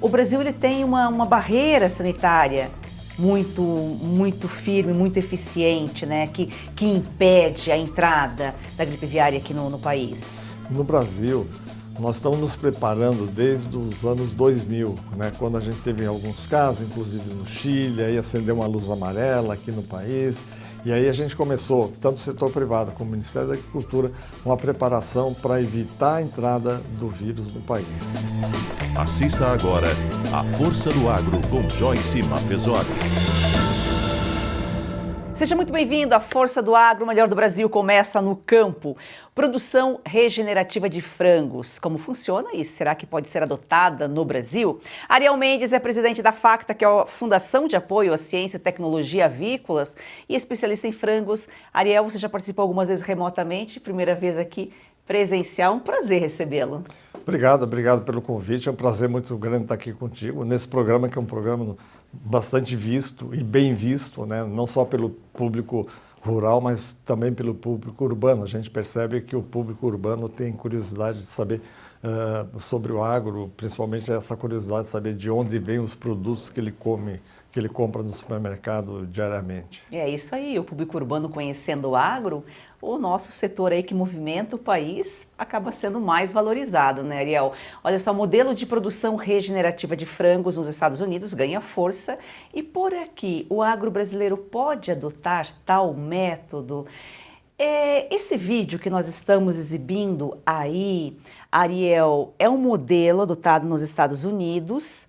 o Brasil ele tem uma barreira sanitária muito firme, muito eficiente, né, que impede a entrada da gripe aviária aqui no país? No Brasil, nós estamos nos preparando desde os anos 2000, né, quando a gente teve alguns casos, inclusive no Chile, aí acendeu uma luz amarela aqui no país, e aí a gente começou, tanto o setor privado como o Ministério da Agricultura, uma preparação para evitar a entrada do vírus no país. Assista agora a Força do Agro com Joyce Mafezoli. Seja muito bem-vindo à Força do Agro, o melhor do Brasil começa no campo. Produção regenerativa de frangos. Como funciona e será que pode ser adotada no Brasil? Ariel Mendes é presidente da FACTA, que é a Fundação de Apoio à Ciência e Tecnologia Avícolas e especialista em frangos. Ariel, você já participou algumas vezes remotamente, primeira vez aqui presencial. Um prazer recebê-lo. Obrigado pelo convite. É um prazer muito grande estar aqui contigo nesse programa, que é um programa bastante visto e bem visto, né? Não só pelo público rural, mas também pelo público urbano. A gente percebe que o público urbano tem curiosidade de saber sobre o agro, principalmente essa curiosidade de saber de onde vêm os produtos que ele come, que ele compra no supermercado diariamente. É isso aí, o público urbano conhecendo o agro, o nosso setor aí que movimenta o país acaba sendo mais valorizado, né, Ariel? Olha só, o modelo de produção regenerativa de frangos nos Estados Unidos ganha força e por aqui o agro brasileiro pode adotar tal método? Esse vídeo que nós estamos exibindo aí, Ariel, é um modelo adotado nos Estados Unidos.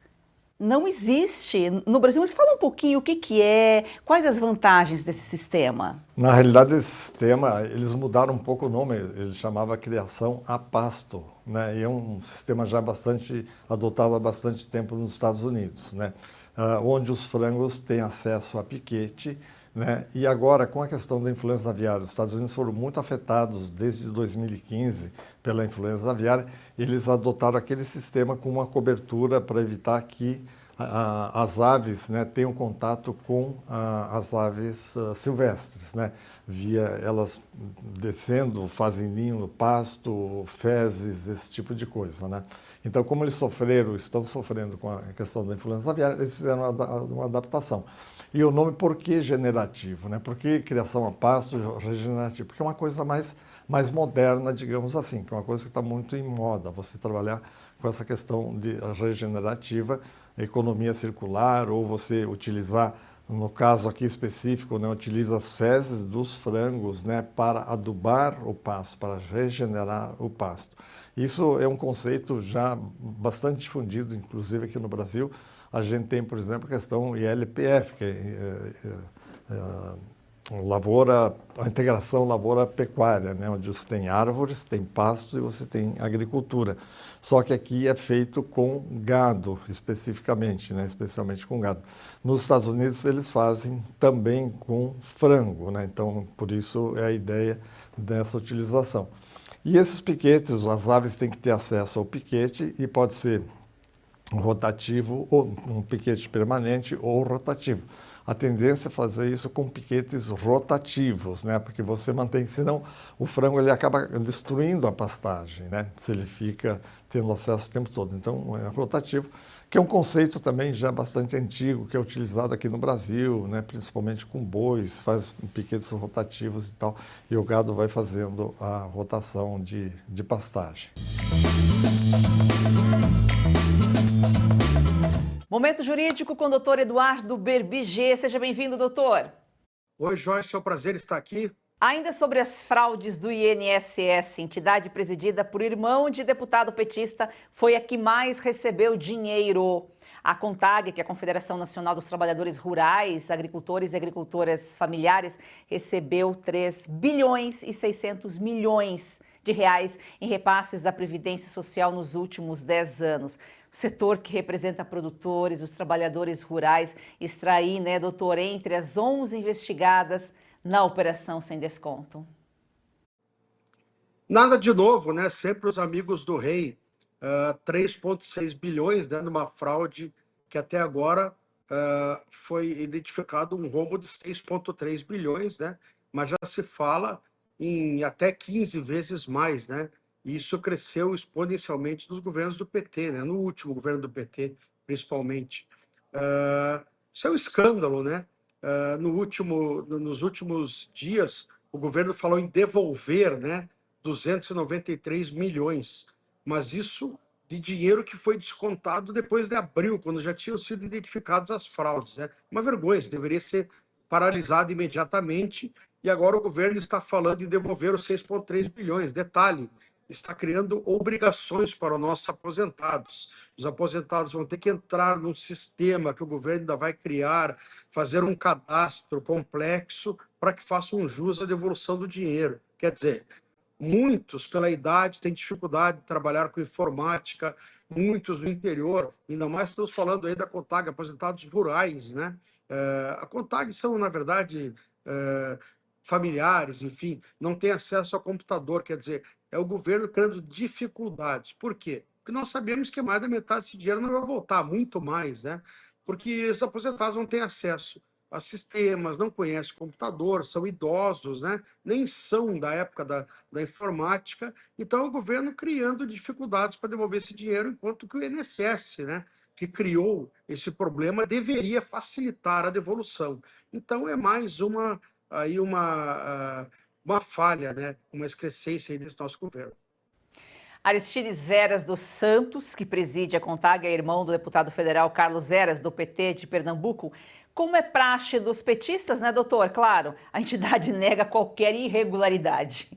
Não existe no Brasil, mas fala um pouquinho o que é, quais as vantagens desse sistema? Na realidade, esse sistema, eles mudaram um pouco o nome, ele chamava criação a pasto, né? E é um sistema já bastante adotado há bastante tempo nos Estados Unidos, né? Onde os frangos têm acesso a piquete, né? E agora, com a questão da influenza aviária, os Estados Unidos foram muito afetados desde 2015 pela influenza aviária. Eles adotaram aquele sistema com uma cobertura para evitar que as aves, né, tenham contato com as aves silvestres, né? Via elas descendo, fazem ninho no pasto, fezes, esse tipo de coisa, né? Então, como eles estão sofrendo com a questão da influenza aviária, eles fizeram uma adaptação. E o nome, por que generativo, né? Por que criação a pasto regenerativo? Porque é uma coisa mais moderna, digamos assim, que é uma coisa que está muito em moda, você trabalhar com essa questão de regenerativa, economia circular, ou você utilizar, no caso aqui específico, né, utiliza as fezes dos frangos, né, para adubar o pasto, para regenerar o pasto. Isso é um conceito já bastante difundido, inclusive aqui no Brasil. A gente tem, por exemplo, a questão ILPF, que é a integração lavoura-pecuária, né, onde você tem árvores, tem pasto e você tem agricultura. Só que aqui é feito com gado, especificamente, né, especialmente com gado. Nos Estados Unidos eles fazem também com frango, né, então por isso é a ideia dessa utilização. E esses piquetes, as aves têm que ter acesso ao piquete e pode ser rotativo, ou um piquete permanente ou rotativo. A tendência é fazer isso com piquetes rotativos, né? Porque você mantém, senão o frango ele acaba destruindo a pastagem, né? Se ele fica tendo acesso o tempo todo. Então, é rotativo, que é um conceito também já bastante antigo, que é utilizado aqui no Brasil, né? Principalmente com bois, faz piquetes rotativos e tal, e o gado vai fazendo a rotação de pastagem. Momento Jurídico com o doutor Eduardo Berbigê. Seja bem-vindo, doutor. Oi, Joyce, é um prazer estar aqui. Ainda sobre as fraudes do INSS, entidade presidida por irmão de deputado petista, foi a que mais recebeu dinheiro. A CONTAG, que é a Confederação Nacional dos Trabalhadores Rurais, Agricultores e Agricultoras Familiares, recebeu 3 bilhões e 600 milhões de reais em repasses da Previdência Social nos últimos 10 anos. O setor que representa produtores, os trabalhadores rurais, extrair, né, doutor, entre as 11 investigadas na operação sem desconto. Nada de novo, né? Sempre os amigos do rei. 3,6 bilhões, né, numa fraude que até agora foi identificado um rombo de 6,3 bilhões, né? Mas já se fala em até 15 vezes mais, né? E isso cresceu exponencialmente nos governos do PT, né? No último governo do PT, principalmente. Isso é um escândalo, né? Nos últimos dias, o governo falou em devolver, né, 293 milhões, mas isso de dinheiro que foi descontado depois de abril, quando já tinham sido identificadas as fraudes, né? Uma vergonha, isso deveria ser paralisado imediatamente, e agora o governo está falando em devolver os 6,3 bilhões. Detalhe, está criando obrigações para os nossos aposentados. Os aposentados vão ter que entrar num sistema que o governo ainda vai criar, fazer um cadastro complexo para que façam jus à devolução do dinheiro. Quer dizer, muitos, pela idade, têm dificuldade de trabalhar com informática, muitos no interior, ainda mais estamos falando aí da CONTAG, aposentados rurais, né? A CONTAG são, na verdade, familiares, enfim, não têm acesso ao computador, quer dizer, é o governo criando dificuldades. Por quê? Porque nós sabemos que mais da metade desse dinheiro não vai voltar, muito mais, né? Porque os aposentados não têm acesso a sistemas, não conhecem computador, são idosos, né? Nem são da época da informática. Então, é o governo criando dificuldades para devolver esse dinheiro, enquanto que o INSS, né, que criou esse problema, deveria facilitar a devolução. Então, é mais uma falha, né, uma excrescência aí desse nosso governo. Aristides Veras dos Santos, que preside a CONTAG, é irmão do deputado federal Carlos Veras, do PT de Pernambuco. Como é praxe dos petistas, né, doutor? Claro, a entidade nega qualquer irregularidade.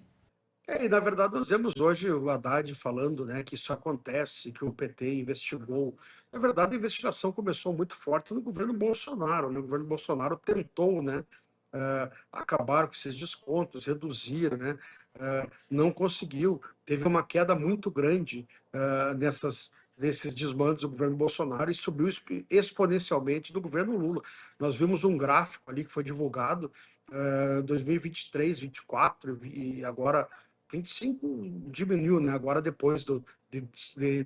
E, na verdade, nós vemos hoje o Haddad falando, né, que isso acontece, que o PT investigou. Na verdade, a investigação começou muito forte no governo Bolsonaro, né? O governo Bolsonaro tentou, né, acabar com esses descontos, reduzir, né? Não conseguiu. Teve uma queda muito grande nesses desmandos do governo Bolsonaro e subiu exponencialmente do governo Lula. Nós vimos um gráfico ali que foi divulgado 2023, 24 e agora 25 diminuiu, né? Agora depois de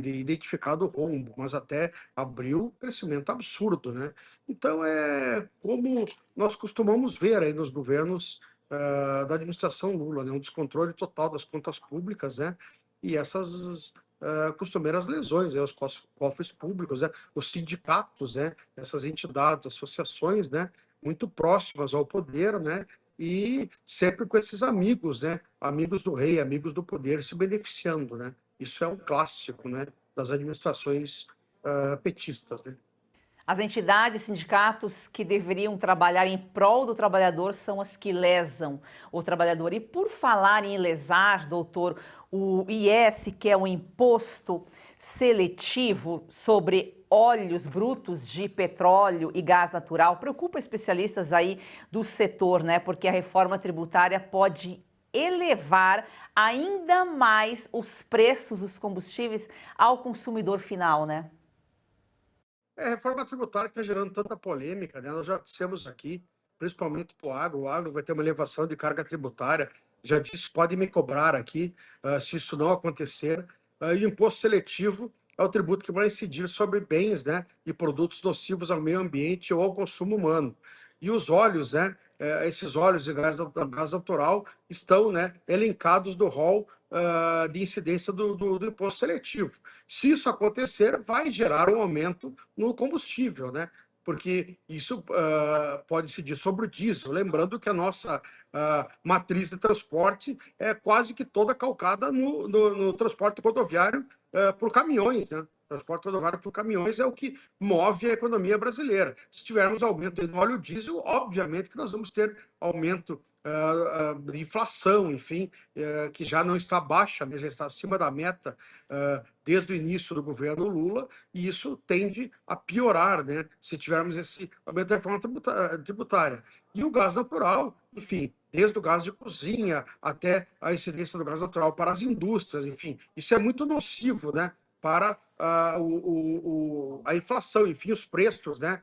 identificado o rombo, mas até abril, crescimento absurdo, né? Então é como nós costumamos ver aí nos governos da administração Lula, né? Um descontrole total das contas públicas, né? E essas costumeiras lesões, né? Os cofres públicos, né? Os sindicatos, né? Essas entidades, associações, né? Muito próximas ao poder, né? E sempre com esses amigos, né? Amigos do rei, amigos do poder se beneficiando, né? Isso é um clássico, né? Das administrações petistas, né? As entidades, sindicatos que deveriam trabalhar em prol do trabalhador são as que lesam o trabalhador. E por falar em lesar, doutor, o IS, que é um imposto seletivo sobre óleos brutos de petróleo e gás natural, preocupa especialistas aí do setor, né? Porque a reforma tributária pode elevar ainda mais os preços dos combustíveis ao consumidor final, né? A reforma tributária que está gerando tanta polêmica, né? Nós já dissemos aqui, principalmente para o agro vai ter uma elevação de carga tributária. Já disse, pode me cobrar aqui, se isso não acontecer. E o imposto seletivo é o tributo que vai incidir sobre bens, né, e produtos nocivos ao meio ambiente ou ao consumo humano. E os óleos, né, esses óleos de gás natural estão, né, elencados do rol de incidência do imposto seletivo. Se isso acontecer, vai gerar um aumento no combustível, né? Porque isso pode incidir sobre o diesel. Lembrando que a nossa matriz de transporte é quase que toda calcada no transporte rodoviário por caminhões, né? Transporte rodoviário por caminhões é o que move a economia brasileira. Se tivermos aumento no óleo diesel, obviamente que nós vamos ter aumento de inflação, enfim, que já não está baixa, né, já está acima da meta desde o início do governo Lula, e isso tende a piorar, né, se tivermos esse aumento da reforma tributária. E o gás natural, enfim, desde o gás de cozinha até a incidência do gás natural para as indústrias, enfim, isso é muito nocivo, né, para a inflação, enfim, os preços, né,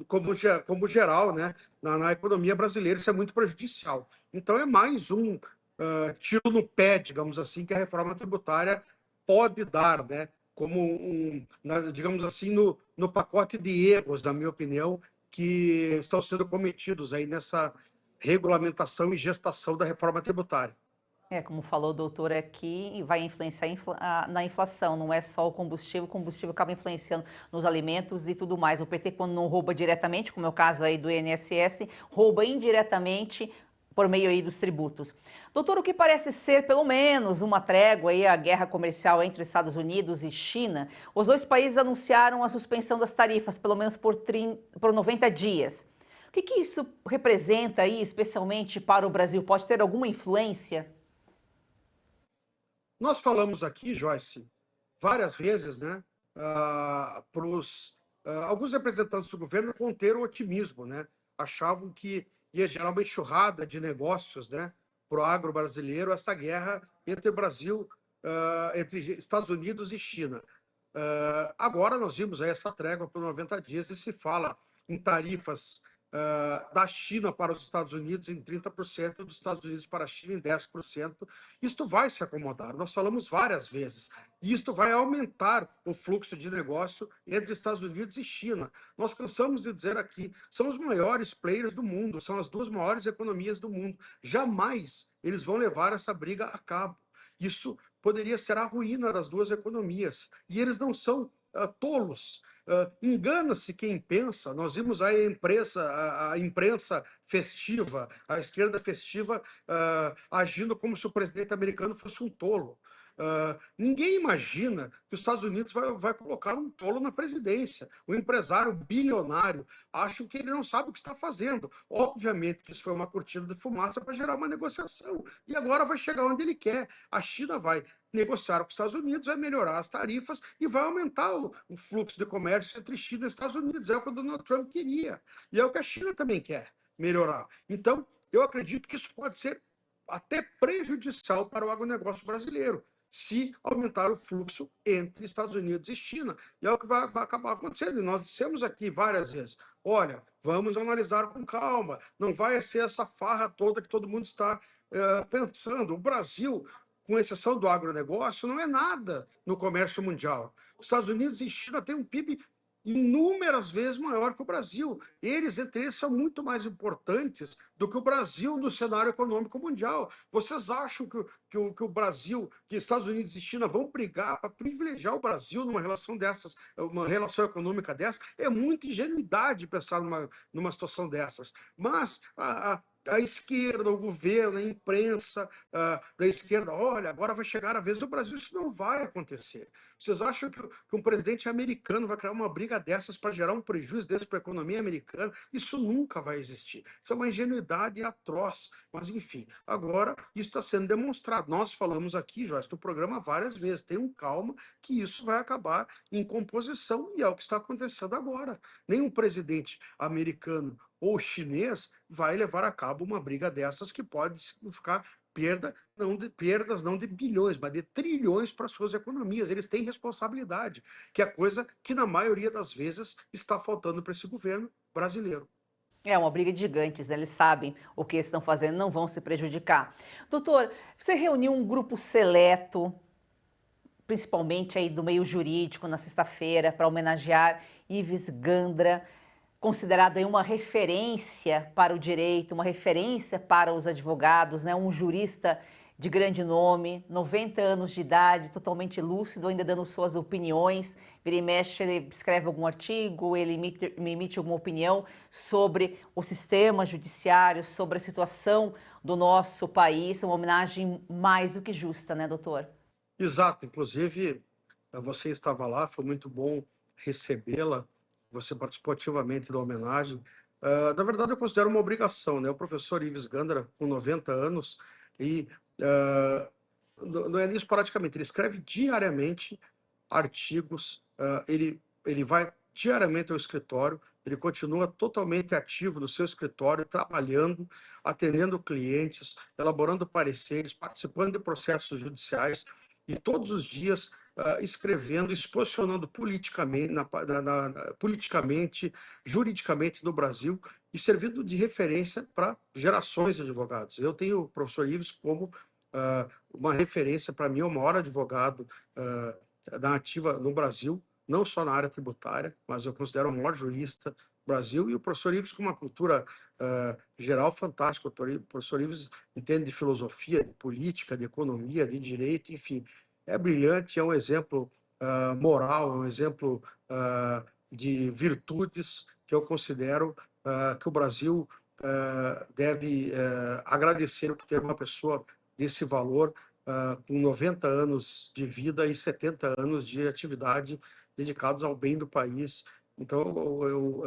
como geral, né, na economia brasileira, isso é muito prejudicial. Então, é mais um tiro no pé, digamos assim, que a reforma tributária pode dar, né, como digamos assim, no pacote de erros, na minha opinião, que estão sendo cometidos aí nessa regulamentação e gestação da reforma tributária. Como falou o doutor aqui, vai influenciar na inflação, não é só o combustível acaba influenciando nos alimentos e tudo mais. O PT, quando não rouba diretamente, como é o caso aí do INSS, rouba indiretamente por meio aí dos tributos. Doutor, o que parece ser, pelo menos, uma trégua aí à guerra comercial entre Estados Unidos e China, os dois países anunciaram a suspensão das tarifas, pelo menos por 90 dias. O que isso representa aí, especialmente para o Brasil? Pode ter alguma influência? Nós falamos aqui, Joyce, várias vezes, né, para alguns representantes do governo conteram o otimismo, né? Achavam que ia gerar uma enxurrada de negócios, né, para o agro brasileiro, essa guerra entre o Brasil, entre Estados Unidos e China. Agora nós vimos aí essa trégua por 90 dias e se fala em tarifas da China para os Estados Unidos em 30%, dos Estados Unidos para a China em 10%. Isto vai se acomodar, nós falamos várias vezes. E isto vai aumentar o fluxo de negócio entre Estados Unidos e China. Nós cansamos de dizer aqui, são os maiores players do mundo, são as duas maiores economias do mundo. Jamais eles vão levar essa briga a cabo. Isso poderia ser a ruína das duas economias. E eles não são tolos. Engana-se quem pensa. Nós vimos a imprensa festiva, a esquerda festiva, agindo como se o presidente americano fosse um tolo. Ninguém imagina que os Estados Unidos vai colocar um tolo na presidência. O empresário bilionário acha que ele não sabe o que está fazendo. Obviamente que isso foi uma cortina de fumaça para gerar uma negociação. E agora vai chegar onde ele quer. A China vai negociar com os Estados Unidos, vai melhorar as tarifas e vai aumentar o fluxo de comércio entre China e Estados Unidos. É o que o Donald Trump queria. E é o que a China também quer, melhorar. Então, eu acredito que isso pode ser até prejudicial para o agronegócio brasileiro, se aumentar o fluxo entre Estados Unidos e China. E é o que vai acabar acontecendo. E nós dissemos aqui várias vezes, olha, vamos analisar com calma, não vai ser essa farra toda que todo mundo está pensando. O Brasil, com exceção do agronegócio, não é nada no comércio mundial. Os Estados Unidos e China têm um PIB inúmeras vezes maior que o Brasil. Eles, entre eles, são muito mais importantes do que o Brasil no cenário econômico mundial. Vocês acham que o Brasil, que Estados Unidos e China vão brigar para privilegiar o Brasil numa relação dessas, uma relação econômica dessa? É muita ingenuidade pensar numa situação dessas. Mas a esquerda, o governo, a imprensa da esquerda, olha, agora vai chegar a vez do Brasil, isso não vai acontecer. Vocês acham que um presidente americano vai criar uma briga dessas para gerar um prejuízo desse para a economia americana? Isso nunca vai existir. Isso é uma ingenuidade atroz. Mas, enfim, agora isso está sendo demonstrado. Nós falamos aqui, Joyce, no programa várias vezes, tenham calma que isso vai acabar em composição e é o que está acontecendo agora. Nenhum presidente americano ou chinês vai levar a cabo uma briga dessas que pode significar perdas não de bilhões, mas de trilhões para suas economias. Eles têm responsabilidade, que é coisa que na maioria das vezes está faltando para esse governo brasileiro. É uma briga de gigantes, né? Eles sabem o que estão fazendo, não vão se prejudicar. Doutor, você reuniu um grupo seleto, principalmente aí do meio jurídico, na sexta-feira, para homenagear Ives Gandra, considerado aí uma referência para o direito, uma referência para os advogados, né? Um jurista de grande nome, 90 anos de idade, totalmente lúcido, ainda dando suas opiniões. Vira e mexe, ele escreve algum artigo, ele emite alguma opinião sobre o sistema judiciário, sobre a situação do nosso país. Uma homenagem mais do que justa, né, doutor? Exato. Inclusive, você estava lá, foi muito bom recebê-la. Você participou ativamente da homenagem. Na verdade, eu considero uma obrigação, né? O professor Ives Gandra, com 90 anos, e não é nisso praticamente, ele escreve diariamente artigos, ele vai diariamente ao escritório, ele continua totalmente ativo no seu escritório, trabalhando, atendendo clientes, elaborando pareceres, participando de processos judiciais, e todos os dias escrevendo, se posicionando politicamente, juridicamente no Brasil e servindo de referência para gerações de advogados. Eu tenho o professor Ives como uma referência, para mim, é o maior advogado da ativa no Brasil, não só na área tributária, mas eu considero o maior jurista Brasil, e o professor Ives com uma cultura geral fantástica. O professor Ives entende de filosofia, de política, de economia, de direito, enfim. É brilhante, é um exemplo moral, é um exemplo de virtudes que eu considero que o Brasil deve agradecer por ter uma pessoa desse valor, com 90 anos de vida e 70 anos de atividade dedicados ao bem do país. Então, eu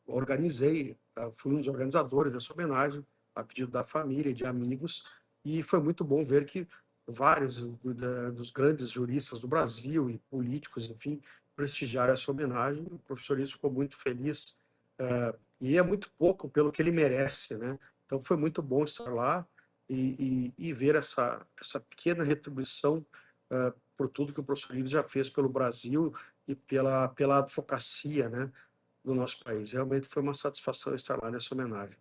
organizei, fui um dos organizadores dessa homenagem, a pedido da família e de amigos, e foi muito bom ver que vários dos grandes juristas do Brasil e políticos, enfim, prestigiaram essa homenagem. O professor Ives ficou muito feliz, e é muito pouco pelo que ele merece, né? Então, foi muito bom estar lá e ver essa pequena retribuição por tudo que o professor Ives já fez pelo Brasil e pela advocacia, né, do nosso país. Realmente foi uma satisfação estar lá nessa homenagem.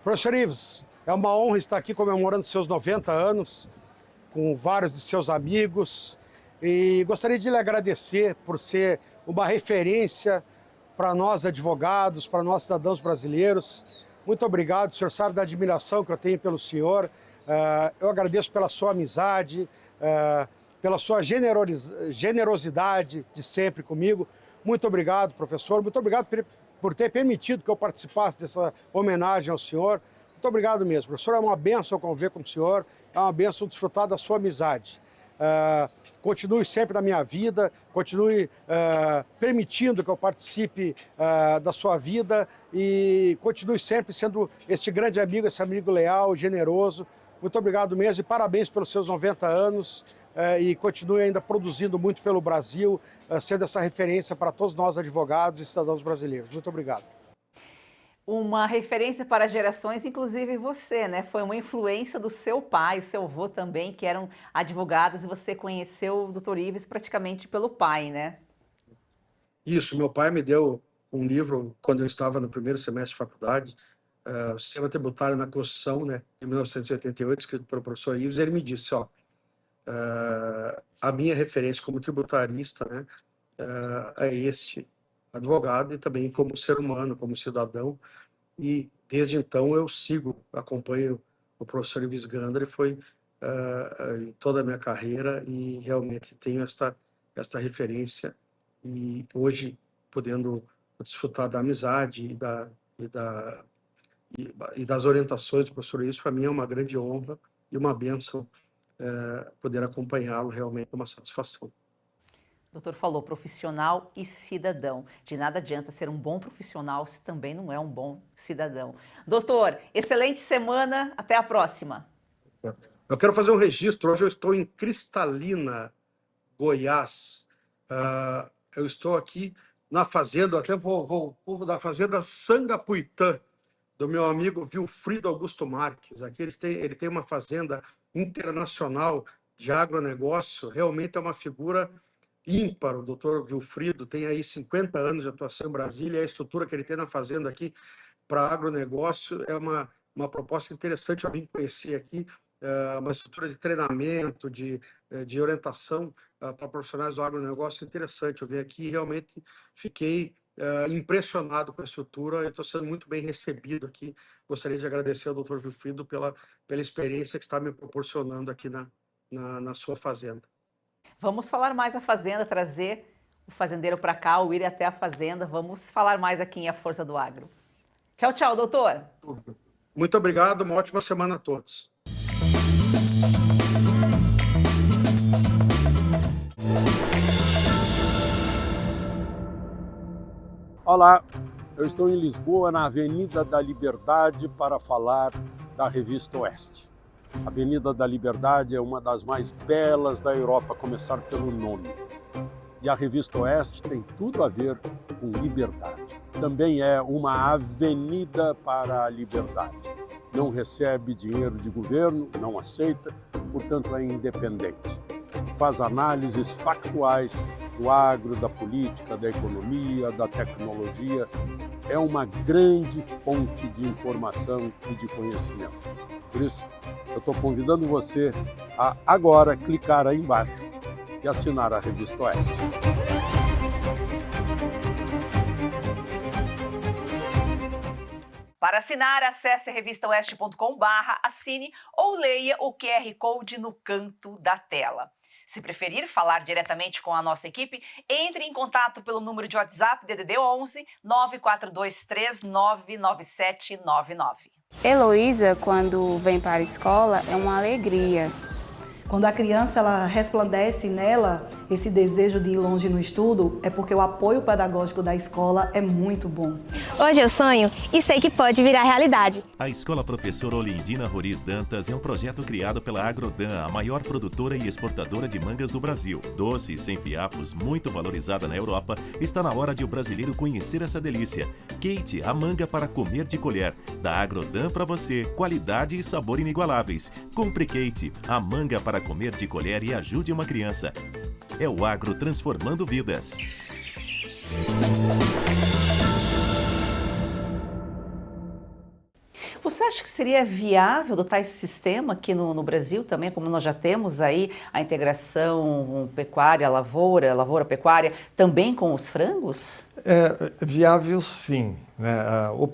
Professor Ives, é uma honra estar aqui comemorando seus 90 anos, com vários de seus amigos, e gostaria de lhe agradecer por ser uma referência para nós advogados, para nós cidadãos brasileiros. Muito obrigado, o senhor sabe da admiração que eu tenho pelo senhor. Eu agradeço pela sua amizade, pela sua generosidade de sempre comigo. Muito obrigado, professor. Muito obrigado por ter permitido que eu participasse dessa homenagem ao senhor. Muito obrigado mesmo. Professor, é uma bênção conviver com o senhor, é uma bênção desfrutar da sua amizade. Continue sempre na minha vida, continue permitindo que eu participe da sua vida e continue sempre sendo este grande amigo, esse amigo leal, generoso. Muito obrigado mesmo e parabéns pelos seus 90 anos e continue ainda produzindo muito pelo Brasil, sendo essa referência para todos nós advogados e cidadãos brasileiros. Muito obrigado. Uma referência para gerações, inclusive você, né? Foi uma influência do seu pai, seu avô também, que eram advogados, e você conheceu o Dr. Ives praticamente pelo pai, né? Isso, meu pai me deu um livro quando eu estava no primeiro semestre de faculdade, o Sistema Tributário na Constituição, né, em 1988, escrito pelo professor Ives. Ele me disse, ó, a minha referência como tributarista, né, é este advogado e também como ser humano, como cidadão, e desde então eu acompanho o professor Ives Gandra, e foi em toda a minha carreira, e realmente tenho esta referência, e hoje podendo desfrutar da amizade e das orientações do professor Ives, para mim é uma grande honra e uma bênção poder acompanhá-lo, realmente é uma satisfação. O doutor falou profissional e cidadão. De nada adianta ser um bom profissional se também não é um bom cidadão. Doutor, excelente semana. Até a próxima. Eu quero fazer um registro. Hoje eu estou em Cristalina, Goiás. Eu estou aqui na fazenda, até vou da fazenda Sangapuitã, do meu amigo Vilfrido Augusto Marques. Aqui ele tem uma fazenda internacional de agronegócio. Realmente é uma figura ímpar. O doutor Vilfrido tem aí 50 anos de atuação em Brasília, e a estrutura que ele tem na fazenda aqui para agronegócio é uma proposta interessante. Eu vim conhecer aqui uma estrutura de treinamento, de orientação para profissionais do agronegócio interessante. Eu vim aqui e realmente fiquei impressionado com a estrutura. Eu estou sendo muito bem recebido aqui. Gostaria de agradecer ao doutor Vilfrido pela experiência que está me proporcionando aqui na sua fazenda. Vamos falar mais a fazenda, trazer o fazendeiro para cá, ou ir até a fazenda. Vamos falar mais aqui em A Força do Agro. Tchau, tchau, doutor. Muito obrigado, uma ótima semana a todos. Olá, eu estou em Lisboa, na Avenida da Liberdade, para falar da Revista Oeste. A Avenida da Liberdade é uma das mais belas da Europa, a começar pelo nome. E a Revista Oeste tem tudo a ver com liberdade. Também é uma avenida para a liberdade. Não recebe dinheiro de governo, não aceita, portanto é independente. Faz análises factuais do agro, da política, da economia, da tecnologia. É uma grande fonte de informação e de conhecimento. Por isso, eu estou convidando você a agora clicar aí embaixo e assinar a Revista Oeste. Para assinar, acesse revistaoeste.com/assine ou leia o QR Code no canto da tela. Se preferir falar diretamente com a nossa equipe, entre em contato pelo número de WhatsApp DDD 11 942399799. Heloísa, quando vem para a escola, é uma alegria. Quando a criança ela resplandece nela esse desejo de ir longe no estudo, é porque o apoio pedagógico da escola é muito bom. Hoje eu sonho e sei que pode virar realidade. A Escola Professora Olindina Roriz Dantas é um projeto criado pela Agrodan, a maior produtora e exportadora de mangas do Brasil. Doce e sem fiapos, muito valorizada na Europa, está na hora de o brasileiro conhecer essa delícia. Kate, a manga para comer de colher. Da Agrodan para você, qualidade e sabor inigualáveis. Compre Kate, a manga para comer de colher e ajude uma criança. É o agro transformando vidas. Você acha que seria viável adotar esse sistema aqui no Brasil também, como nós já temos aí a integração pecuária-lavoura, lavoura-pecuária, também com os frangos? É viável sim, né? O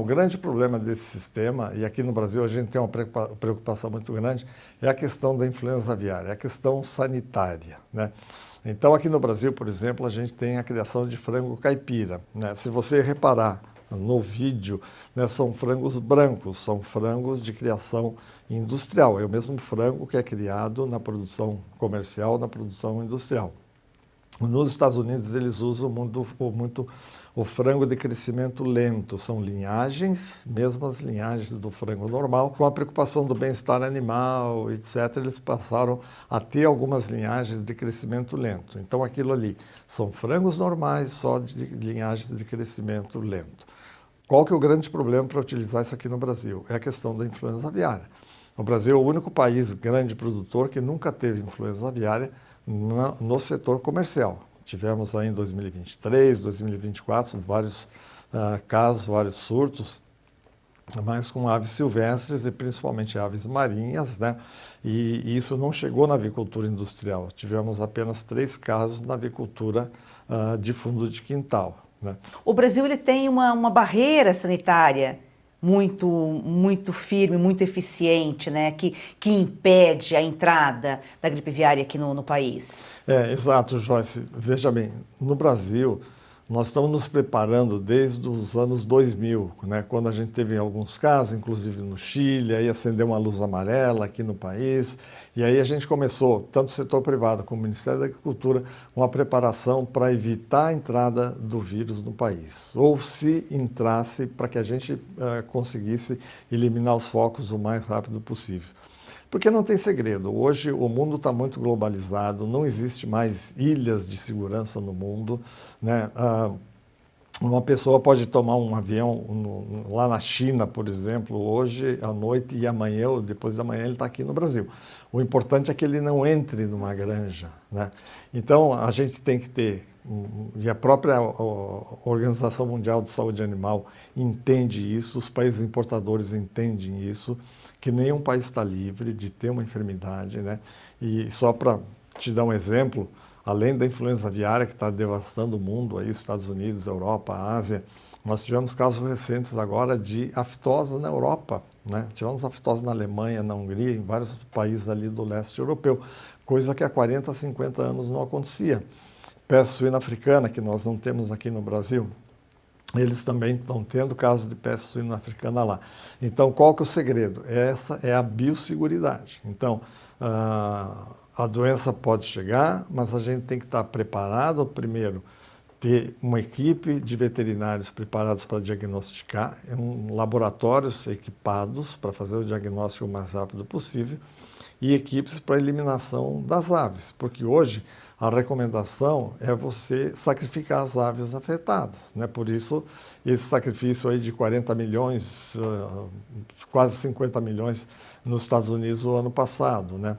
grande problema desse sistema, e aqui no Brasil a gente tem uma preocupação muito grande, é a questão da influenza aviária, é a questão sanitária, né? Então aqui no Brasil, por exemplo, a gente tem a criação de frango caipira, né? Se você reparar no vídeo, né, são frangos brancos, são frangos de criação industrial, é o mesmo frango que é criado na produção comercial, na produção industrial. Nos Estados Unidos, eles usam muito o frango de crescimento lento. São linhagens, mesmas linhagens do frango normal. Com a preocupação do bem-estar animal, etc., eles passaram a ter algumas linhagens de crescimento lento. Então, aquilo ali são frangos normais, só de linhagens de crescimento lento. Qual que é o grande problema para utilizar isso aqui no Brasil? É a questão da influenza aviária. O Brasil é o único país grande produtor que nunca teve influenza aviária no setor comercial. Tivemos aí em 2023, 2024, vários casos, vários surtos, mas com aves silvestres e principalmente aves marinhas, né? E isso não chegou na avicultura industrial. Tivemos apenas 3 casos na avicultura de fundo de quintal, né? O Brasil ele tem uma barreira sanitária muito firme, muito eficiente, né, que impede a entrada da gripe aviária aqui no país. Exato, Joyce. Veja bem, no Brasil, nós estamos nos preparando desde os anos 2000, né, quando a gente teve alguns casos, inclusive no Chile, aí acendeu uma luz amarela aqui no país, e aí a gente começou, tanto o setor privado como o Ministério da Agricultura, uma preparação para evitar a entrada do vírus no país, ou se entrasse, para que a gente conseguisse eliminar os focos o mais rápido possível. Porque não tem segredo, hoje o mundo está muito globalizado, não existe mais ilhas de segurança no mundo, né? Uma pessoa pode tomar um avião lá na China, por exemplo, hoje à noite e amanhã ou depois da manhã ele está aqui no Brasil. O importante é que ele não entre numa granja, né? Então a gente tem que ter, e a própria Organização Mundial de Saúde Animal entende isso, os países importadores entendem isso, que nenhum país está livre de ter uma enfermidade, né? E só para te dar um exemplo, além da influenza aviária que está devastando o mundo, aí, Estados Unidos, Europa, Ásia, nós tivemos casos recentes agora de aftosa na Europa, né? Tivemos aftosa na Alemanha, na Hungria, em vários países ali do leste europeu, coisa que há 40, 50 anos não acontecia. Peste suína africana, que nós não temos aqui no Brasil, eles também estão tendo casos de peste suína africana lá. Então, qual que é o segredo? Essa é a biosseguridade. Então, a doença pode chegar, mas a gente tem que estar preparado, primeiro, ter uma equipe de veterinários preparados para diagnosticar, laboratórios equipados para fazer o diagnóstico o mais rápido possível e equipes para eliminação das aves, porque hoje a recomendação é você sacrificar as aves afetadas, né? Por isso, esse sacrifício aí de 40 milhões, quase 50 milhões nos Estados Unidos no ano passado, né?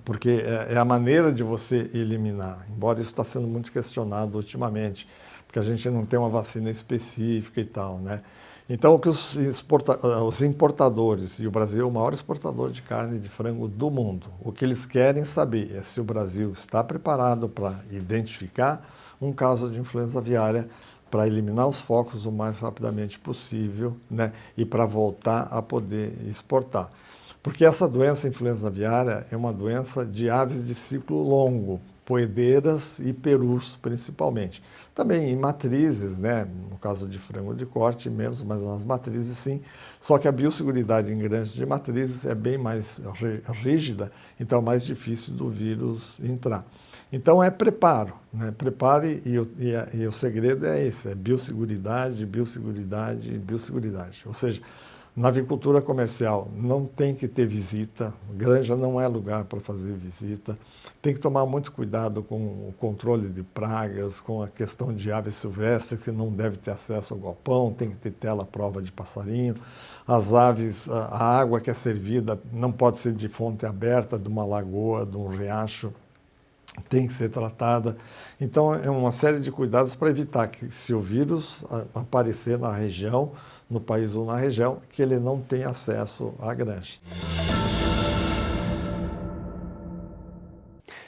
Porque é a maneira de você eliminar, embora isso está sendo muito questionado ultimamente, porque a gente não tem uma vacina específica e tal, né? Então, o que os importadores, e o Brasil é o maior exportador de carne de frango do mundo, o que eles querem saber é se o Brasil está preparado para identificar um caso de influenza aviária para eliminar os focos o mais rapidamente possível, né, e para voltar a poder exportar. Porque essa doença, influenza aviária, é uma doença de aves de ciclo longo, poedeiras e perus principalmente. Também em matrizes, né, no caso de frango de corte, menos, mas nas matrizes sim. Só que a biosseguridade em grandes de matrizes é bem mais rígida, então é mais difícil do vírus entrar. Então é preparo, né? Prepare e o segredo é esse, é biosseguridade, biosseguridade e biosseguridade. Ou seja, na avicultura comercial não tem que ter visita, granja não é lugar para fazer visita, tem que tomar muito cuidado com o controle de pragas, com a questão de aves silvestres que não deve ter acesso ao galpão, tem que ter tela à prova de passarinho. As aves, a água que é servida não pode ser de fonte aberta, de uma lagoa, de um riacho, tem que ser tratada. Então, é uma série de cuidados para evitar que, se o vírus aparecer na região, no país ou na região, que ele não tenha acesso à granja.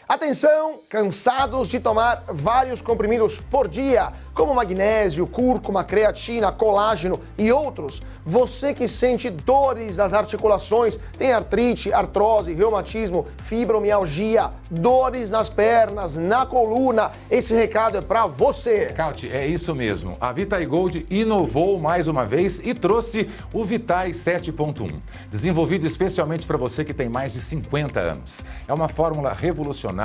Atenção, cansados de tomar vários comprimidos por dia, como magnésio, cúrcuma, creatina, colágeno e outros? Você que sente dores nas articulações, tem artrite, artrose, reumatismo, fibromialgia, dores nas pernas, na coluna, esse recado é para você. Cauti, é isso mesmo. A Vitae Gold inovou mais uma vez e trouxe o Vitae 7.1, desenvolvido especialmente para você que tem mais de 50 anos. É uma fórmula revolucionária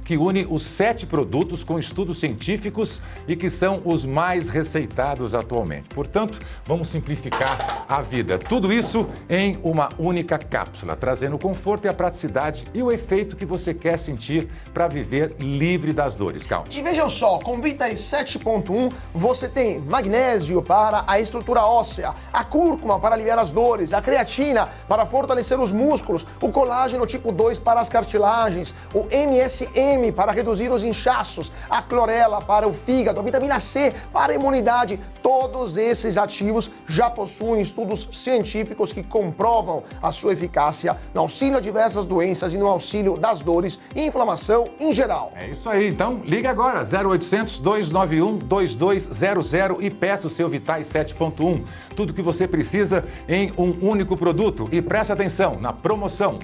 que une os 7 produtos com estudos científicos e que são os mais receitados atualmente. Portanto, vamos simplificar a vida. Tudo isso em uma única cápsula, trazendo o conforto e a praticidade e o efeito que você quer sentir para viver livre das dores. Cauti. E vejam só, com Vitae 7.1 você tem magnésio para a estrutura óssea, a cúrcuma para aliviar as dores, a creatina para fortalecer os músculos, o colágeno tipo 2 para as cartilagens, o MSM para reduzir os inchaços, a clorela para o fígado, a vitamina C para a imunidade. Todos esses ativos já possuem estudos científicos que comprovam a sua eficácia no auxílio a diversas doenças e no auxílio das dores e inflamação em geral. É isso aí, então liga agora, 0800 291 2200 e peça o seu Vitae 7.1. Tudo que você precisa em um único produto. E preste atenção, na promoção,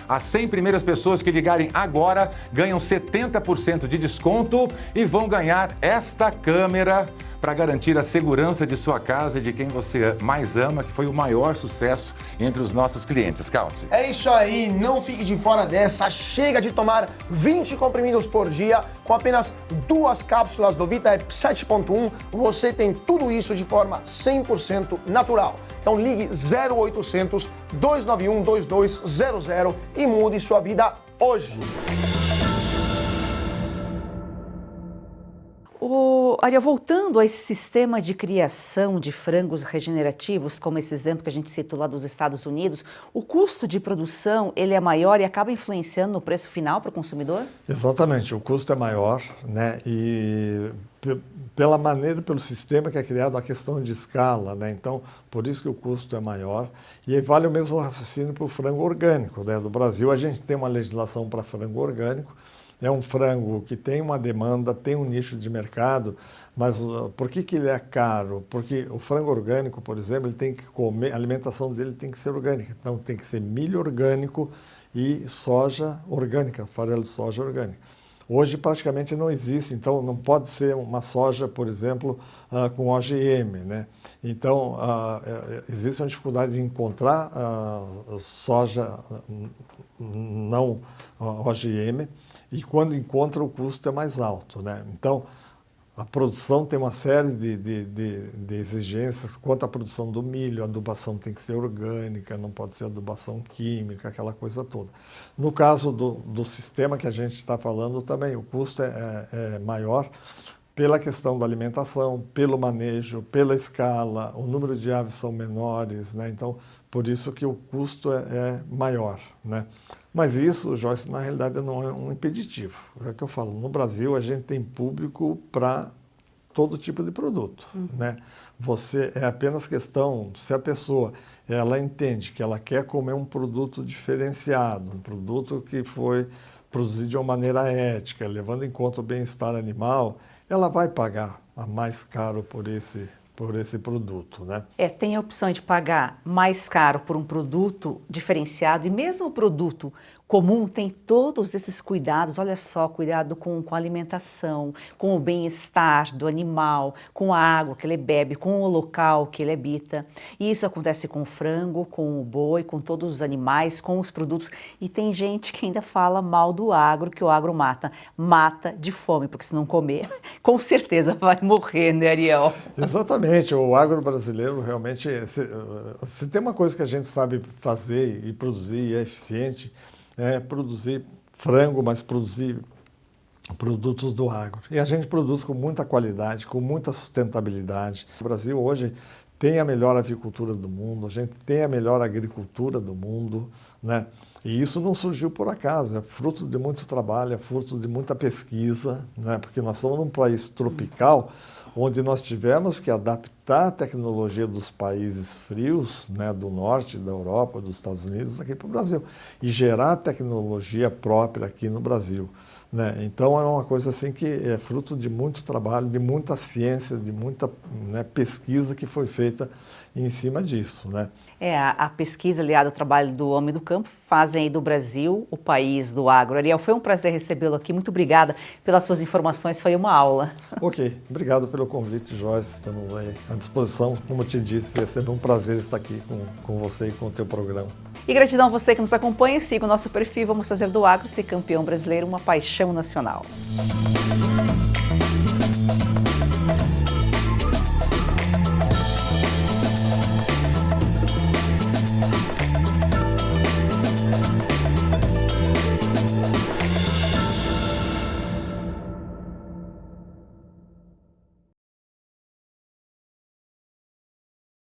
as 100 primeiras pessoas que ligarem agora ganham 70% de desconto e vão ganhar esta câmera para garantir a segurança de sua casa e de quem você mais ama, que foi o maior sucesso entre os nossos clientes. Cauti. É isso aí, não fique de fora dessa. Chega de tomar 20 comprimidos por dia. Com apenas 2 cápsulas do Vitae 7.1, você tem tudo isso de forma 100% natural. Então ligue 0800 291 2200 e mude sua vida hoje. Ariel, voltando a esse sistema de criação de frangos regenerativos, como esse exemplo que a gente citou lá dos Estados Unidos, o custo de produção ele é maior e acaba influenciando no preço final para o consumidor? Exatamente, o custo é maior, né? E pela maneira, pelo sistema que é criado, a questão de escala, né? Então, por isso que o custo é maior. E aí vale o mesmo raciocínio para o frango orgânico, né? Do Brasil, a gente tem uma legislação para frango orgânico. É um frango que tem uma demanda, tem um nicho de mercado, mas por que ele é caro? Porque o frango orgânico, por exemplo, ele tem que comer, a alimentação dele tem que ser orgânica. Então tem que ser milho orgânico e soja orgânica, farelo de soja orgânica. Hoje praticamente não existe, então não pode ser uma soja, por exemplo, com OGM, né? Então existe uma dificuldade de encontrar soja não OGM. E quando encontra, o custo é mais alto, né? Então, a produção tem uma série de exigências quanto à produção do milho. A adubação tem que ser orgânica, não pode ser adubação química, aquela coisa toda. No caso do sistema que a gente está falando também, o custo é maior pela questão da alimentação, pelo manejo, pela escala, o número de aves são menores, né? Então, por isso que o custo é maior, né? Mas isso, Joyce, na realidade não é um impeditivo. É o que eu falo, no Brasil a gente tem público para todo tipo de produto, né? É apenas questão, se a pessoa ela entende que ela quer comer um produto diferenciado, um produto que foi produzido de uma maneira ética, levando em conta o bem-estar animal, ela vai pagar mais caro por esse produto, né? Tem a opção de pagar mais caro por um produto diferenciado e mesmo o produto comum tem todos esses cuidados, olha só, cuidado com a alimentação, com o bem-estar do animal, com a água que ele bebe, com o local que ele habita. E isso acontece com o frango, com o boi, com todos os animais, com os produtos. E tem gente que ainda fala mal do agro, que o agro mata. Mata de fome, porque se não comer, com certeza vai morrer, né, Ariel? Exatamente, o agro brasileiro realmente, se tem uma coisa que a gente sabe fazer e produzir e é eficiente, é produzir frango, mas produzir produtos do agro. E a gente produz com muita qualidade, com muita sustentabilidade. O Brasil hoje tem a melhor avicultura do mundo, a gente tem a melhor agricultura do mundo, né? E isso não surgiu por acaso, é fruto de muito trabalho, é fruto de muita pesquisa, né? Porque nós estamos num país tropical, onde nós tivemos que adaptar a tecnologia dos países frios, né, do norte, da Europa, dos Estados Unidos, aqui para o Brasil, e gerar tecnologia própria aqui no Brasil, né? Então é uma coisa assim que é fruto de muito trabalho, de muita ciência, de muita, né, pesquisa que foi feita em cima disso, né? A pesquisa aliada ao trabalho do Homem do Campo fazem aí do Brasil o país do agro. Ariel, foi um prazer recebê-lo aqui. Muito obrigada pelas suas informações, foi uma aula. Ok, obrigado pelo convite, Joyce. Estamos aí à disposição. Como eu te disse, é sempre um prazer estar aqui com você e com o teu programa. E gratidão a você que nos acompanha. Siga o nosso perfil. Vamos fazer do agro ser campeão brasileiro uma paixão nacional.